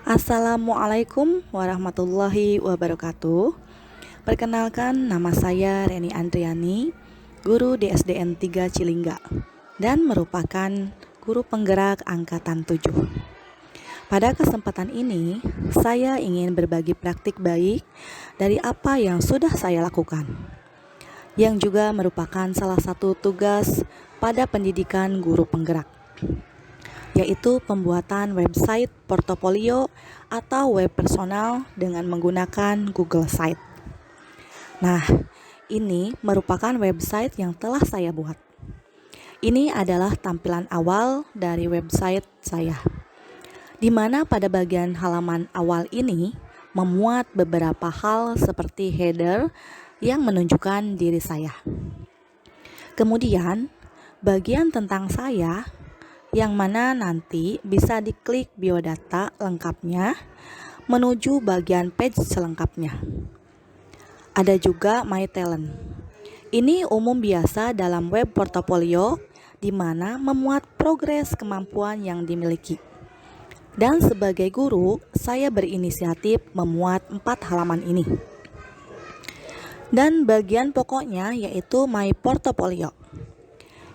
Assalamualaikum warahmatullahi wabarakatuh. Perkenalkan, nama saya Reni Andriani, guru di SDN 3 Cilingga, dan merupakan guru penggerak angkatan 7. Pada kesempatan ini, saya ingin berbagi praktik baik dari apa yang sudah saya lakukan, yang juga merupakan salah satu tugas pada pendidikan guru penggerak, yaitu pembuatan website portofolio atau web personal dengan menggunakan Google Site. Nah, ini merupakan website yang telah saya buat. Ini adalah tampilan awal dari website saya, di mana pada bagian halaman awal ini memuat beberapa hal seperti header yang menunjukkan diri saya. Kemudian, bagian tentang saya yang mana nanti bisa diklik biodata lengkapnya menuju bagian page selengkapnya. Ada juga My Talent. Ini umum biasa dalam web portofolio di mana memuat progres kemampuan yang dimiliki. Dan sebagai guru, saya berinisiatif memuat 4 halaman ini. Dan bagian pokoknya yaitu My Portfolio.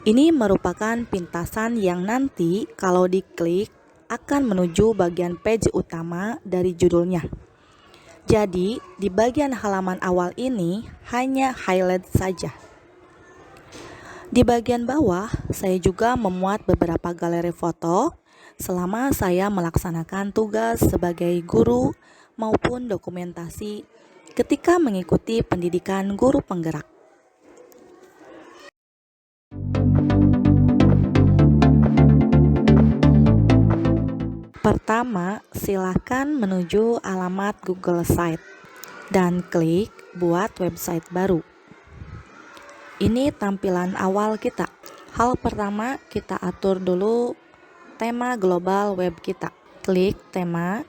Ini merupakan pintasan yang nanti kalau diklik akan menuju bagian page utama dari judulnya. Jadi, di bagian halaman awal ini hanya highlight saja. Di bagian bawah, saya juga memuat beberapa galeri foto selama saya melaksanakan tugas sebagai guru maupun dokumentasi ketika mengikuti pendidikan guru penggerak. Pertama, silakan menuju alamat Google Site dan klik buat website baru. Ini tampilan awal kita. Hal pertama, kita atur dulu tema global web kita. Klik tema.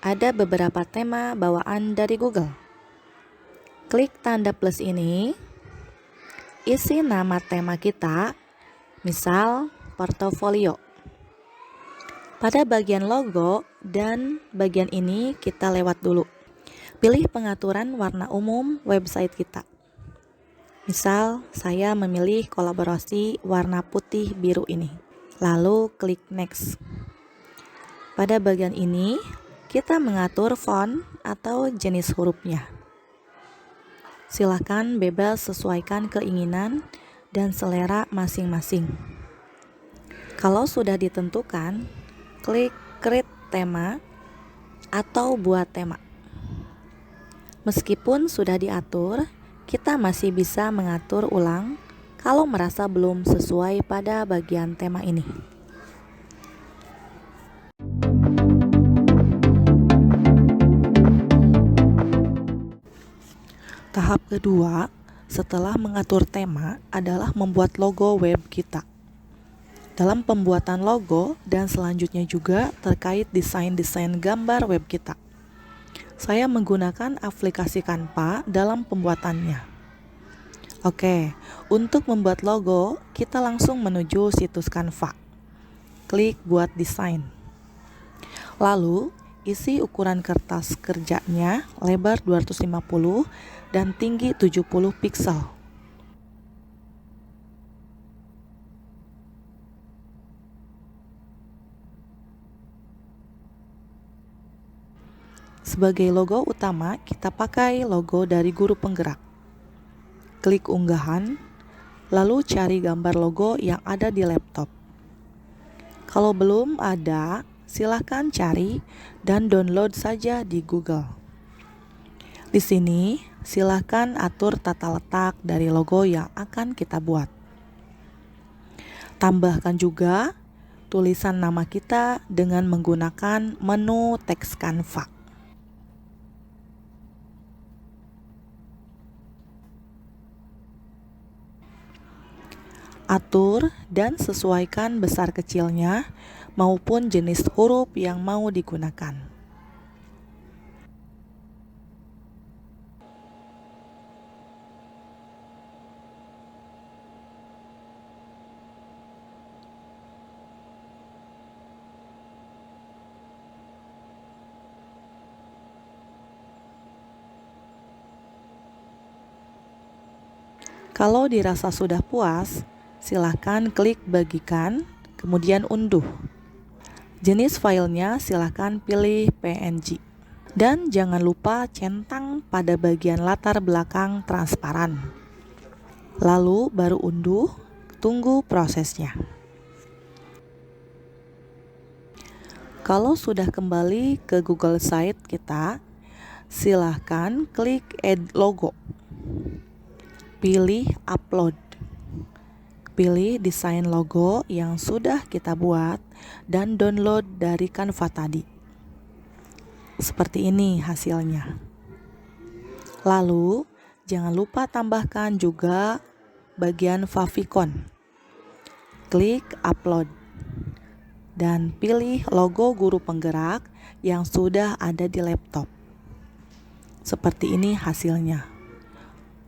Ada beberapa tema bawaan dari Google. Klik tanda plus ini. Isi nama tema kita, misal portofolio. Pada bagian logo dan bagian ini kita lewat dulu. Pilih pengaturan warna umum website kita. Misal, saya memilih kolaborasi warna putih biru ini. Lalu klik next. Pada bagian ini, kita mengatur font atau jenis hurufnya. Silakan bebas sesuaikan keinginan dan selera masing-masing. Kalau sudah ditentukan, klik create tema atau buat tema. Meskipun sudah diatur, kita masih bisa mengatur ulang kalau merasa belum sesuai pada bagian tema ini. Tahap kedua, setelah mengatur tema adalah membuat logo web kita. Dalam pembuatan logo dan selanjutnya juga terkait desain-desain gambar web kita. Saya menggunakan aplikasi Canva dalam pembuatannya. Oke, untuk membuat logo, kita langsung menuju situs Canva. Klik buat desain. Lalu, isi ukuran kertas kerjanya lebar 250 dan tinggi 70 piksel. Sebagai logo utama, kita pakai logo dari guru penggerak. Klik unggahan, lalu cari gambar logo yang ada di laptop. Kalau belum ada, silahkan cari dan download saja di Google. Di sini, silahkan atur tata letak dari logo yang akan kita buat. Tambahkan juga tulisan nama kita dengan menggunakan menu teks Canva. Atur dan sesuaikan besar kecilnya maupun jenis huruf yang mau digunakan. Kalau dirasa sudah puas, silahkan klik bagikan, kemudian unduh. Jenis filenya silahkan pilih PNG. Dan jangan lupa centang pada bagian latar belakang transparan. Lalu baru unduh, tunggu prosesnya. Kalau sudah kembali ke Google Site kita, silahkan klik Add Logo. Pilih Upload. Pilih desain logo yang sudah kita buat dan download dari Canva tadi. Seperti ini hasilnya. Lalu, jangan lupa tambahkan juga bagian favicon. Klik Upload. Dan pilih logo guru penggerak yang sudah ada di laptop. Seperti ini hasilnya.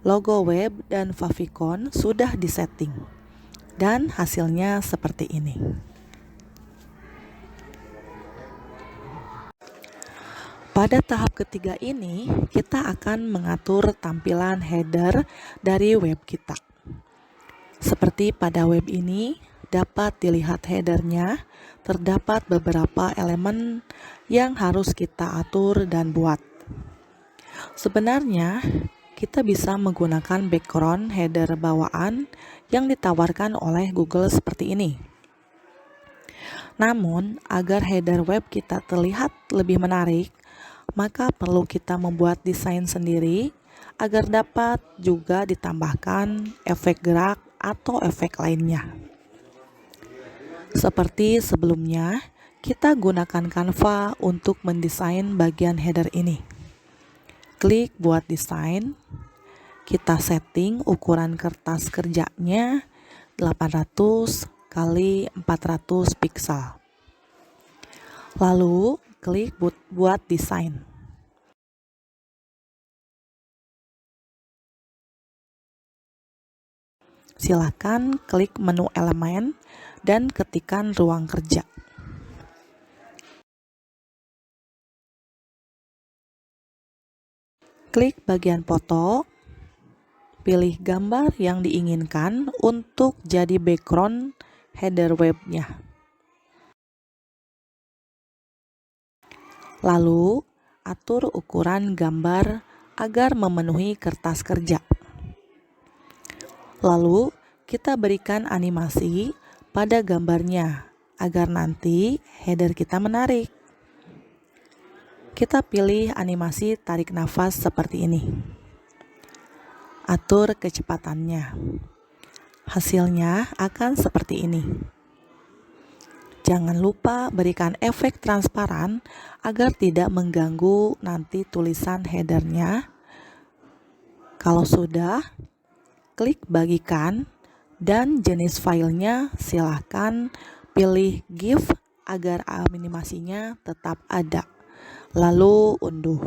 Logo web dan favicon sudah disetting. Dan hasilnya seperti ini. Pada tahap ketiga ini, kita akan mengatur tampilan header dari web kita. Seperti pada web ini, dapat dilihat headernya, terdapat beberapa elemen yang harus kita atur dan buat. Sebenarnya, kita bisa menggunakan background header bawaan yang ditawarkan oleh Google seperti ini. Namun, agar header web kita terlihat lebih menarik, maka perlu kita membuat desain sendiri agar dapat juga ditambahkan efek gerak atau efek lainnya. Seperti sebelumnya, kita gunakan Canva untuk mendesain bagian header ini. Klik buat desain, kita setting ukuran kertas kerjanya 800 x 400 pixel. Lalu, klik buat desain. Silakan klik menu elemen dan ketikkan ruang kerja. Klik bagian foto, pilih gambar yang diinginkan untuk jadi background header webnya. Lalu, atur ukuran gambar agar memenuhi kertas kerja. Lalu, kita berikan animasi pada gambarnya agar nanti header kita menarik. Kita pilih animasi tarik nafas seperti ini. Atur kecepatannya. Hasilnya akan seperti ini. Jangan lupa berikan efek transparan agar tidak mengganggu nanti tulisan headernya. Kalau sudah, klik bagikan dan jenis filenya silahkan pilih GIF agar animasinya tetap ada. Lalu unduh.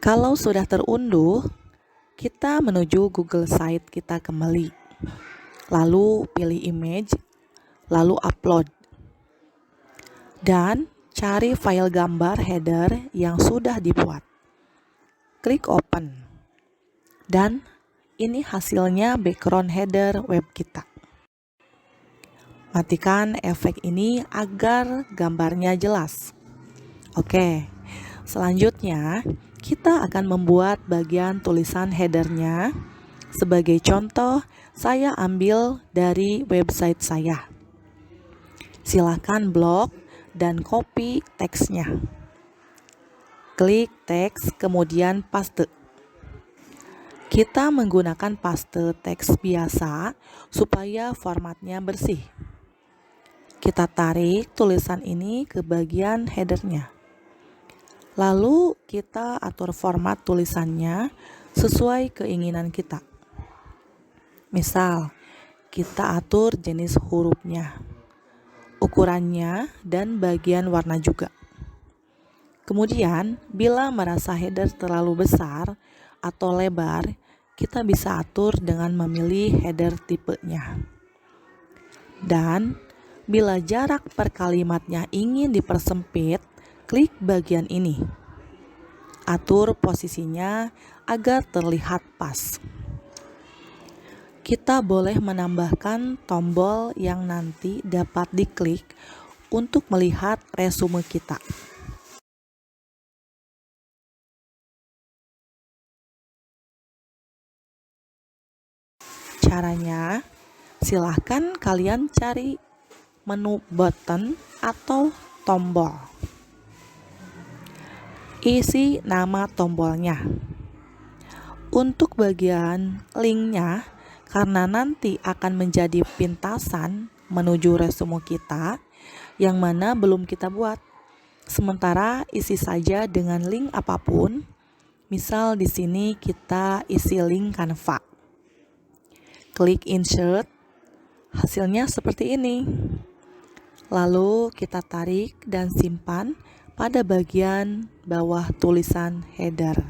Kalau sudah terunduh, kita menuju Google Site kita kembali. Lalu pilih image, lalu upload. Dan cari file gambar header yang sudah dibuat. Klik open. Dan ini hasilnya background header web kita. Matikan efek ini agar gambarnya jelas. Oke, selanjutnya kita akan membuat bagian tulisan headernya. Sebagai contoh, saya ambil dari website saya. Silakan blok dan copy teksnya. Klik teks, kemudian paste. Kita menggunakan paste teks biasa supaya formatnya bersih. Kita tarik tulisan ini ke bagian headernya. Lalu kita atur format tulisannya sesuai keinginan kita. Misal, kita atur jenis hurufnya, ukurannya, dan bagian warna juga. Kemudian, bila merasa header terlalu besar atau lebar, kita bisa atur dengan memilih header tipenya. Dan, bila jarak per kalimatnya ingin dipersempit, klik bagian ini. Atur posisinya agar terlihat pas. Kita boleh menambahkan tombol yang nanti dapat diklik untuk melihat resume kita. Caranya, silahkan kalian cari menu button atau tombol. Isi nama tombolnya. Untuk bagian linknya, karena nanti akan menjadi pintasan menuju resume kita yang mana belum kita buat. Sementara isi saja dengan link apapun. Misal di sini kita isi link Canva. Klik insert. Hasilnya seperti ini. Lalu kita tarik dan simpan pada bagian bawah tulisan header.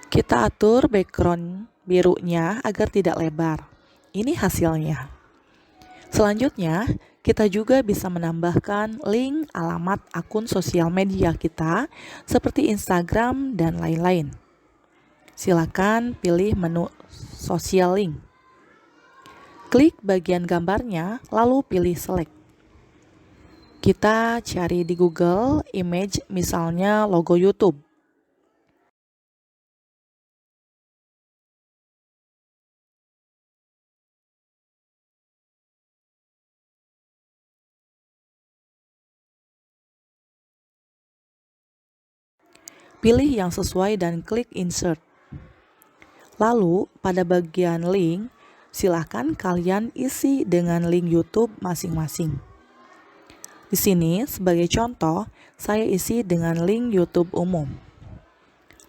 Kita atur background birunya agar tidak lebar. Ini hasilnya. Selanjutnya, kita juga bisa menambahkan link alamat akun sosial media kita seperti Instagram dan lain-lain. Silakan pilih menu social link. Klik bagian gambarnya, lalu pilih select. Kita cari di Google image misalnya logo YouTube. Pilih yang sesuai dan klik insert. Lalu, pada bagian link, silahkan kalian isi dengan link YouTube masing-masing. Di sini, sebagai contoh, saya isi dengan link YouTube umum.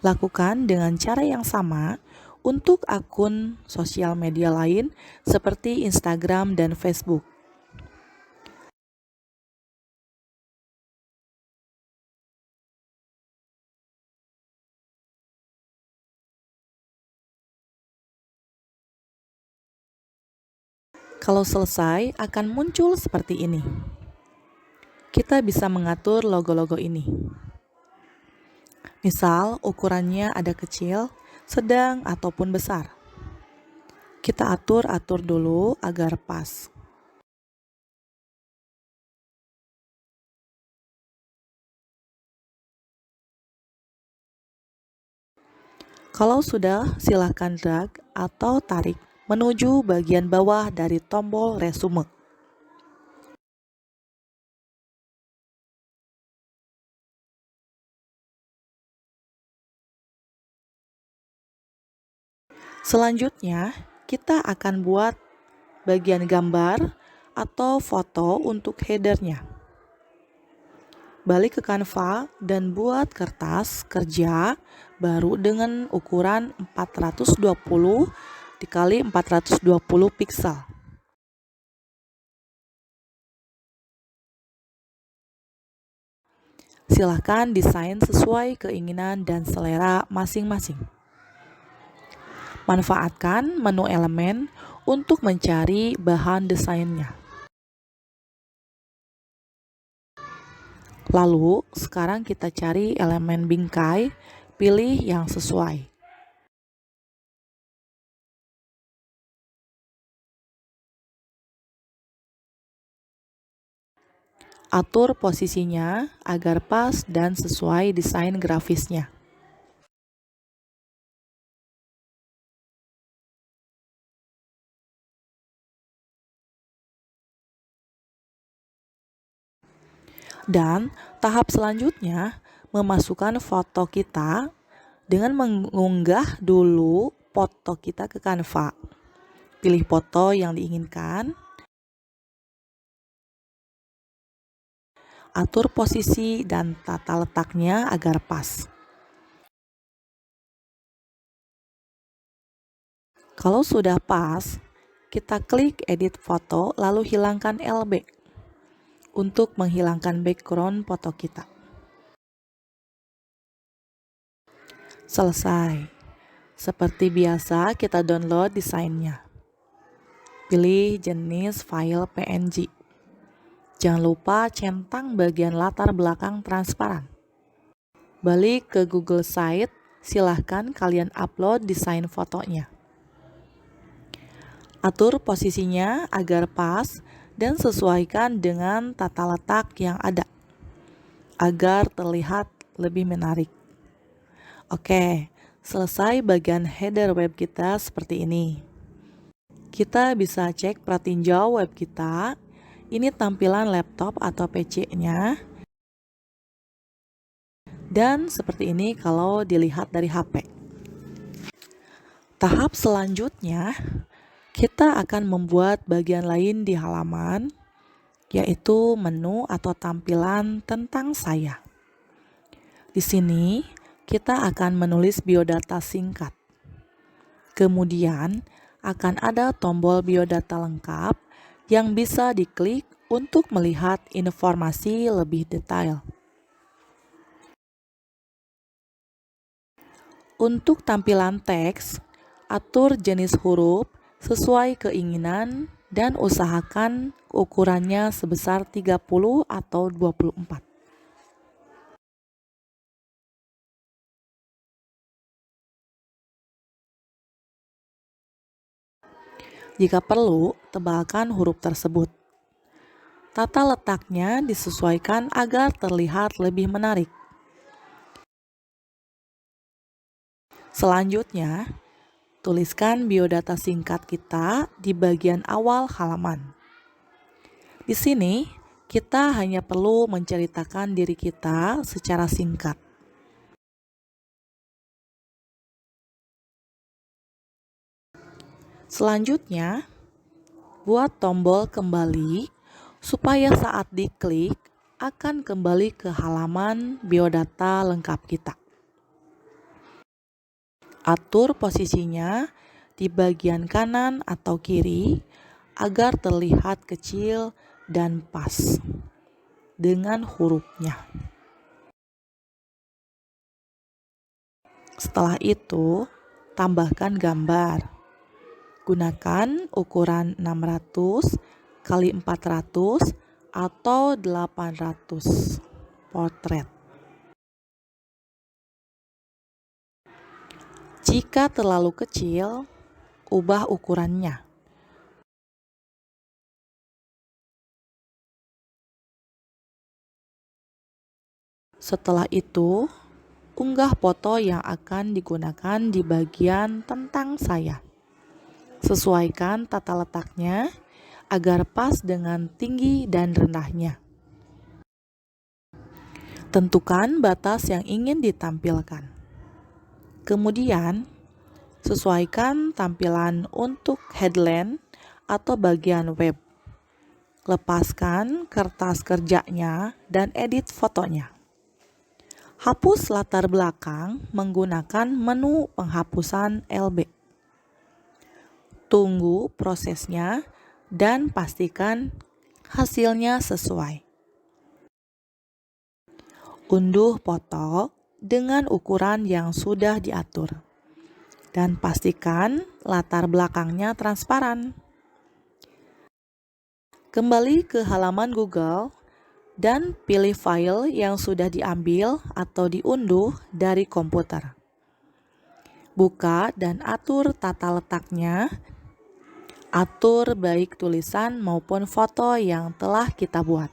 Lakukan dengan cara yang sama untuk akun sosial media lain seperti Instagram dan Facebook. Kalau selesai, akan muncul seperti ini. Kita bisa mengatur logo-logo ini. Misal, ukurannya ada kecil, sedang, ataupun besar. Kita atur dulu agar pas. Kalau sudah, silahkan drag atau tarik menuju bagian bawah dari tombol resume. Selanjutnya, kita akan buat bagian gambar atau foto untuk headernya. Balik ke Canva dan buat kertas kerja baru dengan ukuran 420 dikali 420 pixel. Silahkan desain sesuai keinginan dan selera masing-masing. Manfaatkan menu elemen untuk mencari bahan desainnya. Lalu, sekarang kita cari elemen bingkai, pilih yang sesuai. Atur posisinya agar pas dan sesuai desain grafisnya. Dan tahap selanjutnya, memasukkan foto kita dengan mengunggah dulu foto kita ke Canva. Pilih foto yang diinginkan. Atur posisi dan tata letaknya agar pas. Kalau sudah pas, kita klik edit foto lalu hilangkan LB untuk menghilangkan background foto kita. Selesai. Seperti biasa, kita download desainnya. Pilih jenis file PNG. Jangan lupa centang bagian latar belakang transparan. Balik ke Google Site, silahkan kalian upload desain fotonya. Atur posisinya agar pas dan sesuaikan dengan tata letak yang ada, agar terlihat lebih menarik. Oke, selesai bagian header web kita seperti ini. Kita bisa cek pratinjau web kita. Ini tampilan laptop atau PC-nya. Dan seperti ini kalau dilihat dari HP. Tahap selanjutnya, kita akan membuat bagian lain di halaman, yaitu menu atau tampilan tentang saya. Di sini, kita akan menulis biodata singkat. Kemudian, akan ada tombol biodata lengkap yang bisa diklik untuk melihat informasi lebih detail. Untuk tampilan teks, atur jenis huruf sesuai keinginan dan usahakan ukurannya sebesar 30 atau 24. Jika perlu, tebalkan huruf tersebut. Tata letaknya disesuaikan agar terlihat lebih menarik. Selanjutnya, tuliskan biodata singkat kita di bagian awal halaman. Di sini, kita hanya perlu menceritakan diri kita secara singkat. Selanjutnya, buat tombol kembali supaya saat diklik akan kembali ke halaman biodata lengkap kita. Atur posisinya di bagian kanan atau kiri agar terlihat kecil dan pas dengan hurufnya. Setelah itu, tambahkan gambar. Gunakan ukuran 600 x 400 atau 800 potret. Jika terlalu kecil, ubah ukurannya. Setelah itu, unggah foto yang akan digunakan di bagian tentang saya. Sesuaikan tata letaknya agar pas dengan tinggi dan rendahnya. Tentukan batas yang ingin ditampilkan. Kemudian, sesuaikan tampilan untuk headline atau bagian web. Lepaskan kertas kerjanya dan edit fotonya. Hapus latar belakang menggunakan menu penghapusan LB. Tunggu prosesnya dan pastikan hasilnya sesuai. Unduh foto dengan ukuran yang sudah diatur. Dan pastikan latar belakangnya transparan. Kembali ke halaman Google dan pilih file yang sudah diambil atau diunduh dari komputer. Buka dan atur tata letaknya. Atur baik tulisan maupun foto yang telah kita buat.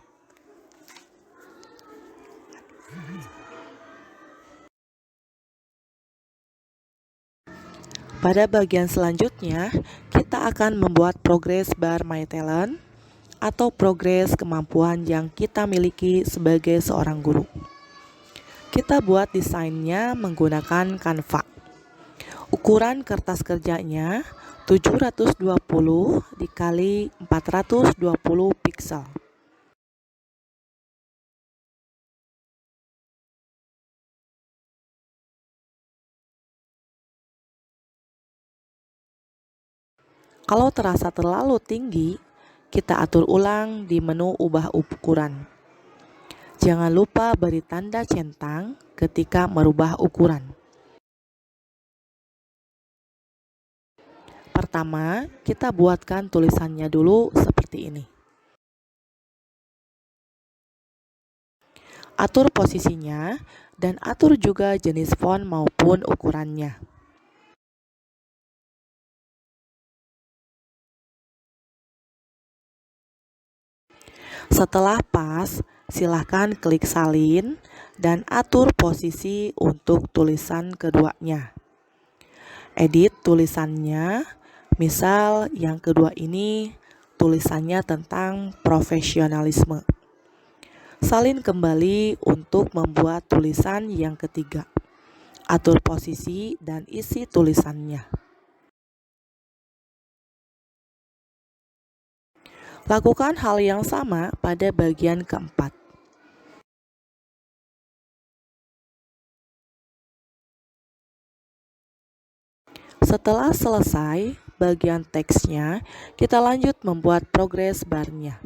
Pada bagian selanjutnya, kita akan membuat progres bar My Talent atau progres kemampuan yang kita miliki sebagai seorang guru. Kita buat desainnya menggunakan Canva. Ukuran kertas kerjanya 720 dikali 420 pixel. Kalau terasa terlalu tinggi, kita atur ulang di menu ubah ukuran. Jangan lupa beri tanda centang ketika merubah ukuran. Pertama, kita buatkan tulisannya dulu seperti ini. Atur posisinya dan atur juga jenis font maupun ukurannya. Setelah pas, silahkan klik salin dan atur posisi untuk tulisan keduanya. Edit tulisannya, misal yang kedua ini tulisannya tentang profesionalisme. Salin kembali untuk membuat tulisan yang ketiga. Atur posisi dan isi tulisannya. Lakukan hal yang sama pada bagian keempat. Setelah selesai bagian teksnya, kita lanjut membuat progress bar-nya.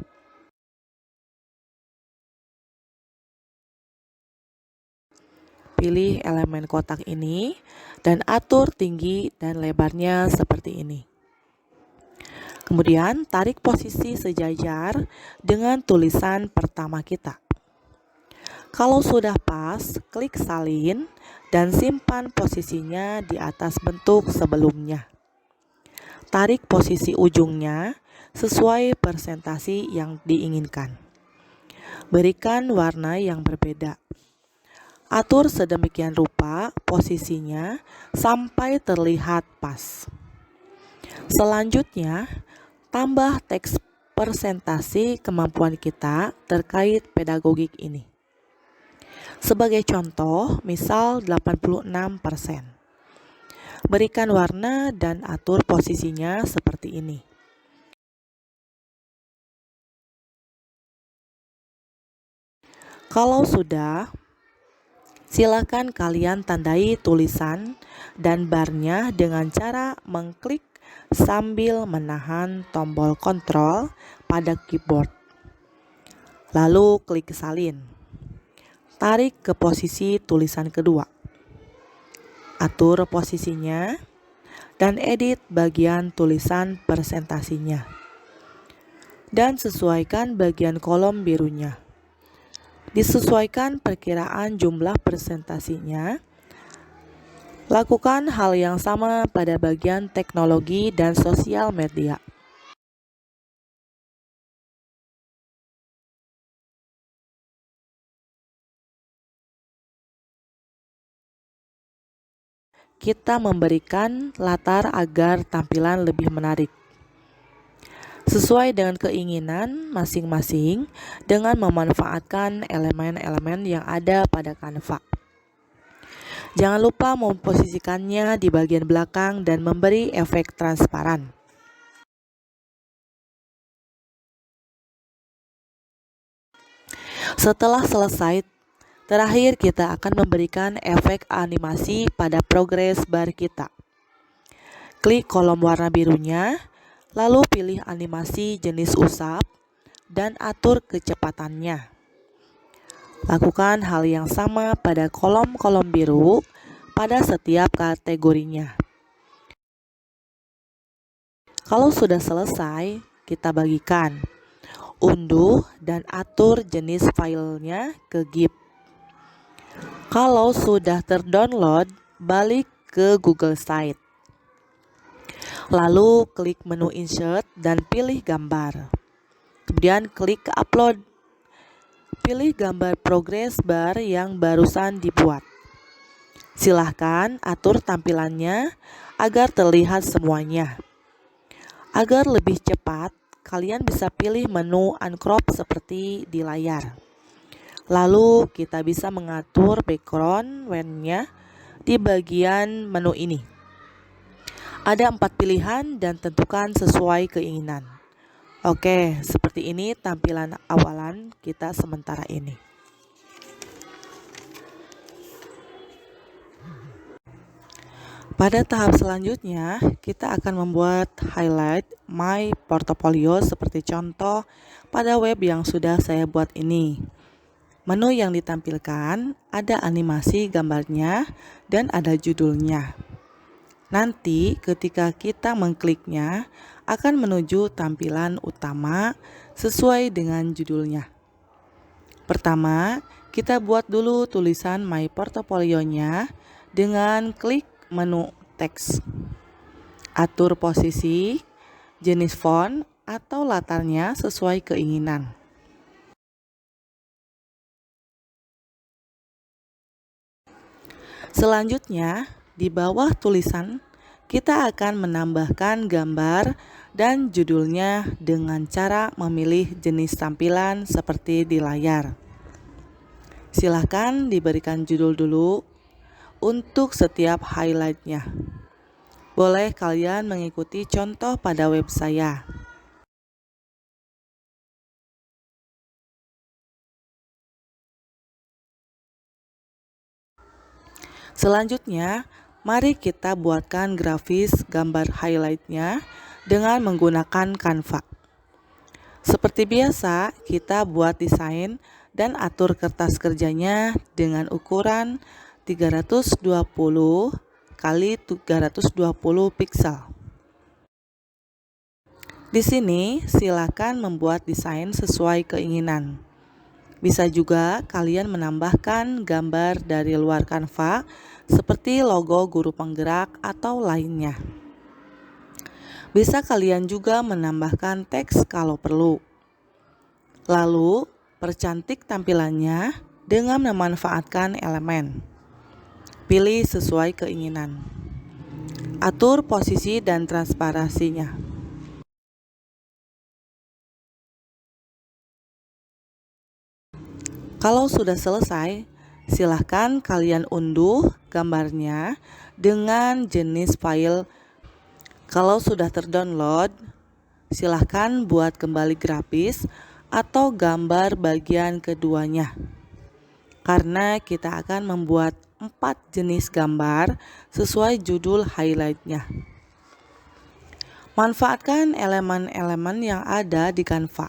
Pilih elemen kotak ini dan atur tinggi dan lebarnya seperti ini. Kemudian tarik posisi sejajar dengan tulisan pertama kita. Kalau sudah pas, klik salin dan simpan posisinya di atas bentuk sebelumnya. Tarik posisi ujungnya sesuai presentasi yang diinginkan. Berikan warna yang berbeda. Atur sedemikian rupa posisinya sampai terlihat pas. Selanjutnya, tambah teks presentasi kemampuan kita terkait pedagogik ini. Sebagai contoh, misal 86%. Berikan warna dan atur posisinya seperti ini. Kalau sudah, silakan kalian tandai tulisan dan barnya dengan cara mengklik sambil menahan tombol kontrol pada keyboard. Lalu klik salin. Tarik ke posisi tulisan kedua. Atur posisinya dan edit bagian tulisan presentasinya. Dan sesuaikan bagian kolom birunya. Disesuaikan perkiraan jumlah presentasinya. Lakukan hal yang sama pada bagian teknologi dan sosial media. Kita memberikan latar agar tampilan lebih menarik. Sesuai dengan keinginan masing-masing dengan memanfaatkan elemen-elemen yang ada pada Canva. Jangan lupa memposisikannya di bagian belakang dan memberi efek transparan. Setelah selesai, terakhir kita akan memberikan efek animasi pada progress bar kita. Klik kolom warna birunya, lalu pilih animasi jenis usap dan atur kecepatannya. Lakukan hal yang sama pada kolom-kolom biru pada setiap kategorinya. Kalau sudah selesai, kita bagikan. Unduh dan atur jenis filenya ke GIF. Kalau sudah terdownload, balik ke Google Site. Lalu klik menu Insert dan pilih gambar. Kemudian klik ke Upload. Pilih gambar progress bar yang barusan dibuat. Silahkan atur tampilannya agar terlihat semuanya. Agar lebih cepat, kalian bisa pilih menu uncrop seperti di layar. Lalu kita bisa mengatur background nya di bagian menu ini. Ada 4 pilihan dan tentukan sesuai keinginan. Oke, seperti ini tampilan awalan kita sementara ini. Pada tahap selanjutnya, kita akan membuat highlight My Portfolio seperti contoh pada web yang sudah saya buat ini. Menu yang ditampilkan ada animasi gambarnya dan ada judulnya. Nanti ketika kita mengkliknya akan menuju tampilan utama sesuai dengan judulnya. Pertama, kita buat dulu tulisan My Portfolio-nya dengan klik menu teks. Atur posisi, jenis font, atau latarnya sesuai keinginan. Selanjutnya, di bawah tulisan, kita akan menambahkan gambar dan judulnya dengan cara memilih jenis tampilan seperti di layar. Silakan diberikan judul dulu untuk setiap highlight-nya. Boleh kalian mengikuti contoh pada web saya. Selanjutnya, mari kita buatkan grafis gambar highlight-nya dengan menggunakan Canva. Seperti biasa, kita buat desain dan atur kertas kerjanya dengan ukuran 320 kali 320 pixel. Di sini, silakan membuat desain sesuai keinginan. Bisa juga kalian menambahkan gambar dari luar Canva seperti logo guru penggerak atau lainnya. Bisa kalian juga menambahkan teks kalau perlu. Lalu, percantik tampilannya dengan memanfaatkan elemen. Pilih sesuai keinginan. Atur posisi dan transparansinya. Kalau sudah selesai, silahkan kalian unduh gambarnya dengan jenis file. Kalau sudah terdownload, silahkan buat kembali grafis atau gambar bagian keduanya. Karena kita akan membuat 4 jenis gambar sesuai judul highlight-nya. Manfaatkan elemen-elemen yang ada di Canva.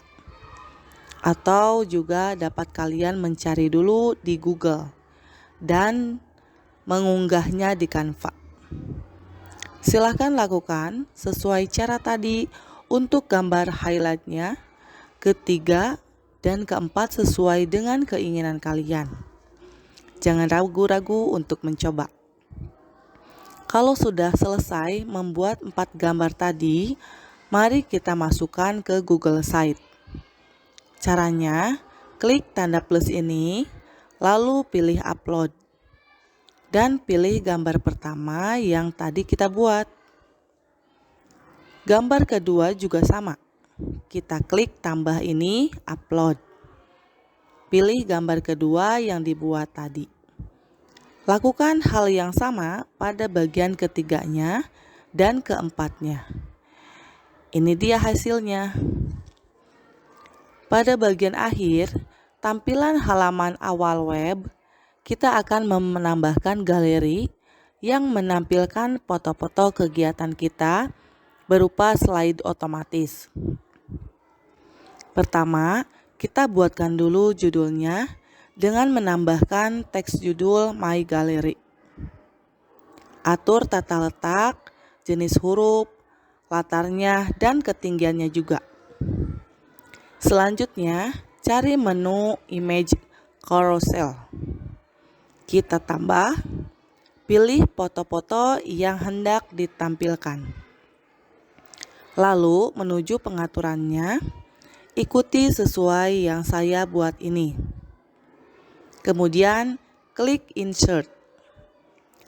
Atau juga dapat kalian mencari dulu di Google dan mengunggahnya di Canva. Silahkan lakukan sesuai cara tadi untuk gambar highlight-nya, ketiga dan keempat sesuai dengan keinginan kalian. Jangan ragu-ragu untuk mencoba. Kalau sudah selesai membuat 4 gambar tadi, mari kita masukkan ke Google Site. Caranya, klik tanda plus ini, lalu pilih upload. Dan pilih gambar pertama yang tadi kita buat. Gambar kedua juga sama. Kita klik tambah ini, upload. Pilih gambar kedua yang dibuat tadi. Lakukan hal yang sama pada bagian ketiganya dan keempatnya. Ini dia hasilnya. Pada bagian akhir, tampilan halaman awal web, kita akan menambahkan galeri yang menampilkan foto-foto kegiatan kita berupa slide otomatis. Pertama, kita buatkan dulu judulnya dengan menambahkan teks judul My Gallery. Atur tata letak, jenis huruf, latarnya, dan ketinggiannya juga. Selanjutnya, cari menu Image Carousel. Kita tambah, pilih foto-foto yang hendak ditampilkan. Lalu, menuju pengaturannya, ikuti sesuai yang saya buat ini. Kemudian, klik Insert.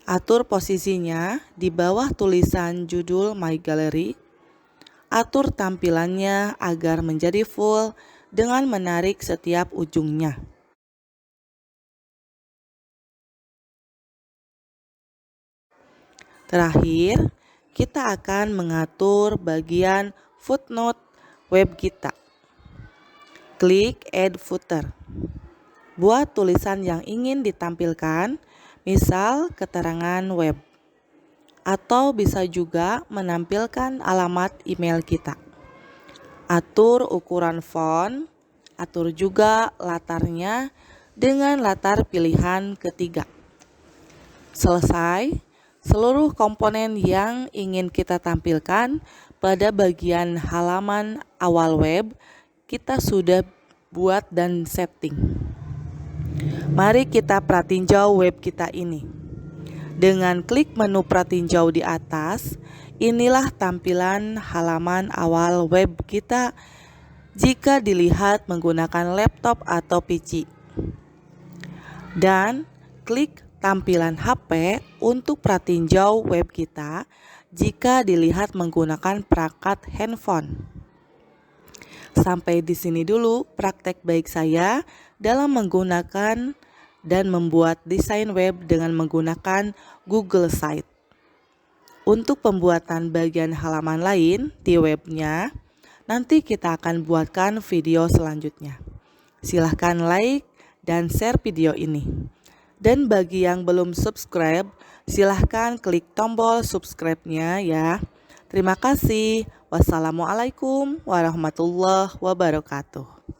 Atur posisinya di bawah tulisan judul My Gallery. Atur tampilannya agar menjadi full dengan menarik setiap ujungnya. Terakhir, kita akan mengatur bagian footnote web kita. Klik Add Footer. Buat tulisan yang ingin ditampilkan, misal keterangan web. Atau bisa juga menampilkan alamat email kita. Atur ukuran font, atur juga latarnya dengan latar pilihan ketiga. Selesai, seluruh komponen yang ingin kita tampilkan pada bagian halaman awal web kita sudah buat dan setting. Mari kita pratinjau web kita ini. Dengan klik menu pratinjau di atas, inilah tampilan halaman awal web kita jika dilihat menggunakan laptop atau PC. Dan klik tampilan HP untuk pratinjau web kita jika dilihat menggunakan perangkat handphone. Sampai di sini dulu praktek baik saya dalam menggunakan dan membuat desain web dengan menggunakan Google Site. Untuk pembuatan bagian halaman lain di webnya, nanti kita akan buatkan video selanjutnya. Silahkan like dan share video ini. Dan bagi yang belum subscribe, silahkan klik tombol subscribe-nya ya. Terima kasih. Wassalamualaikum warahmatullahi wabarakatuh.